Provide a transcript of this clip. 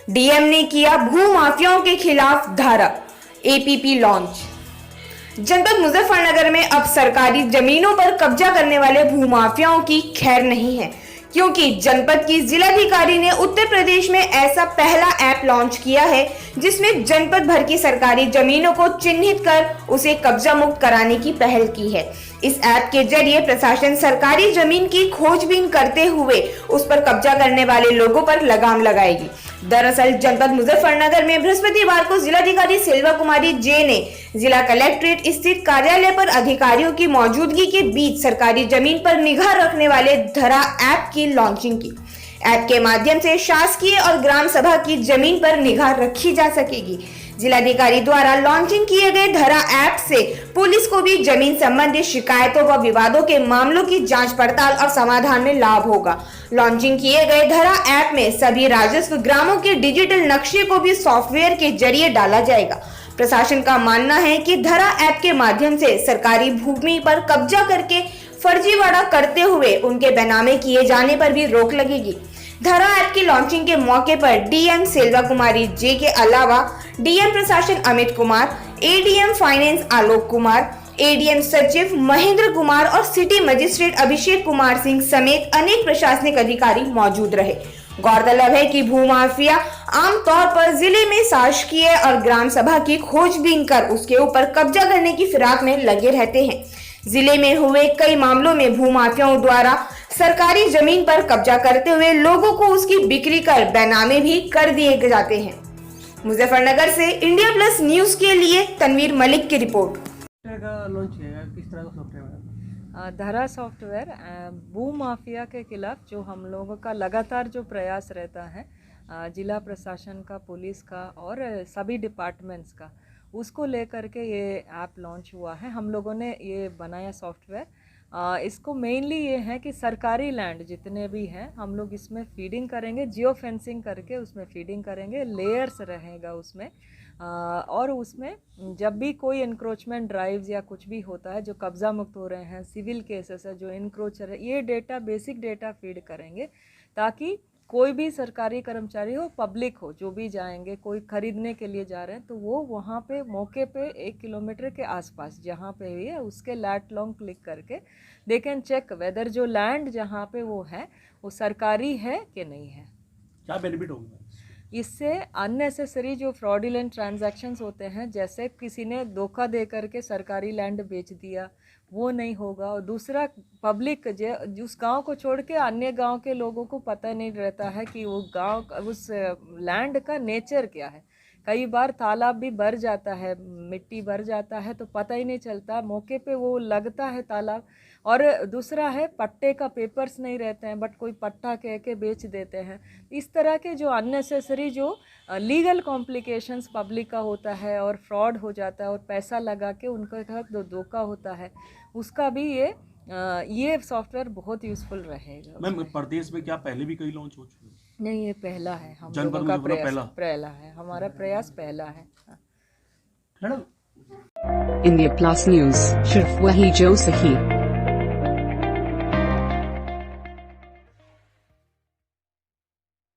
DM ने किया भू माफियाओं के खिलाफ धारा, एपीपी लॉन्च। जनपद मुजफ्फरनगर में अब सरकारी जमीनों पर कब्जा करने वाले भूमाफियाओं की खैर नहीं है, क्योंकि जनपद की जिलाधिकारी ने उत्तर प्रदेश में ऐसा पहला ऐप लॉन्च किया है जिसमें जनपद भर की सरकारी जमीनों को चिन्हित कर उसे कब्जा मुक्त कराने की पहल की है। इस ऐप के जरिए प्रशासन सरकारी जमीन की खोजबीन करते हुए उस पर कब्जा करने वाले लोगों पर लगाम लगाएगी। दरअसल जनपद मुजफ्फरनगर में बृहस्पतिवार को जिलाधिकारी सेल्वा कुमारी जे ने जिला कलेक्ट्रेट स्थित कार्यालय पर अधिकारियों की मौजूदगी के बीच सरकारी जमीन पर निगाह रखने वाले धरा ऐप की लॉन्चिंग की। ऐप के माध्यम से शासकीय और ग्राम सभा की जमीन पर निगाह रखी जा सकेगी। जिलाधिकारी द्वारा लॉन्चिंग किए गए धरा ऐप से पुलिस को भी जमीन संबंधी शिकायतों व विवादों के मामलों की जांच पड़ताल और समाधान में लाभ होगा। लॉन्चिंग किए गए धरा ऐप में सभी राजस्व ग्रामों के डिजिटल नक्शे को भी सॉफ्टवेयर के जरिए डाला जाएगा। प्रशासन का मानना है कि धरा ऐप के माध्यम से सरकारी भूमि पर कब्जा करके फर्जीवाड़ा करते हुए उनके बेनामे किए जाने पर भी रोक लगेगी। धरा ऐप की लॉन्चिंग के मौके पर डीएम सेल्वा कुमारी जे के अलावा डीएम प्रशासन Amit Kumar, ADM finance Alok Kumar, ADM सचिव महेंद्र कुमार और सिटी मजिस्ट्रेट अभिषेक कुमार सिंह समेत अनेक प्रशासनिक अधिकारी मौजूद रहे। गौरतलब है कि भूमाफिया आमतौर पर जिले में शासकीय और ग्राम सभा की खोजबीन कर उसके ऊपर कब्जा करने की फिराक में लगे रहते हैं। जिले में हुए कई मामलों में भूमाफियाओं द्वारा सरकारी जमीन पर कब्जा करते हुए लोगों को उसकी बिक्री कर बेनामे भी कर दिए जाते हैं। मुजफ्फरनगर से इंडिया प्लस न्यूज के लिए तनवीर मलिक की रिपोर्ट। लॉन्च किया किस तरह का सॉफ्टवेयर? धरा सॉफ्टवेयर भू माफिया के खिलाफ जो हम लोगों का लगातार जो प्रयास रहता है जिला प्रशासन का, पुलिस का और सभी डिपार्टमेंट्स का, उसको लेकर के ये ऐप लॉन्च हुआ है। हम लोगों ने ये बनाया सॉफ्टवेयर। इसको मेनली ये है कि सरकारी लैंड जितने भी हैं हम लोग इसमें फीडिंग करेंगे, जियो फेंसिंग करके उसमें फीडिंग करेंगे, लेयर्स रहेगा उसमें। और उसमें जब भी कोई इंक्रोचमेंट ड्राइव्स या कुछ भी होता है जो कब्जा मुक्त हो रहे हैं, सिविल केसेस है, जो इंक्रोचर है, ये डेटा बेसिक डेटा फीड करेंगे ताकि कोई भी सरकारी कर्मचारी हो, पब्लिक हो, जो भी जाएंगे, कोई खरीदने के लिए जा रहे हैं तो वो वहाँ पे मौके पे 1 किलोमीटर के आसपास जहाँ पे भी है उसके लैट लॉन्ग क्लिक करके दे कैन चेक वेदर जो लैंड जहाँ पे वो है वो सरकारी है कि नहीं है। क्या बेनिफिट होगा इससे? अननेसेसरी जो फ्रॉडुलेंट ट्रांजैक्शंस होते हैं, जैसे किसी ने धोखा दे करके सरकारी लैंड बेच दिया, वो नहीं होगा। और दूसरा, पब्लिक उस गांव को छोड़ के अन्य गांव के लोगों को पता नहीं रहता है कि वो गांव, उस लैंड का नेचर क्या है। कई बार तालाब भी भर जाता है, मिट्टी भर जाता है तो पता ही नहीं चलता, मौके पे वो लगता है तालाब। और दूसरा है पट्टे का पेपर्स नहीं रहते हैं बट कोई पट्टा कह के बेच देते हैं। इस तरह के जो अननेसेसरी जो लीगल कॉम्प्लिकेशंस पब्लिक का होता है और फ्रॉड हो जाता है और पैसा लगा के उनके साथ धोखा होता है, उसका भी ये सॉफ्टवेयर बहुत यूज़फुल रहेगा। मैम, प्रदेश में क्या पहले भी कई लॉन्च हो चुके हैं? नहीं, ये पहला है हम जनपद लोगों का में प्रयास, पहला है हमारा प्रयास, पहला है। मैडम, इंडिया प्लस न्यूज, सिर्फ वही जो सही।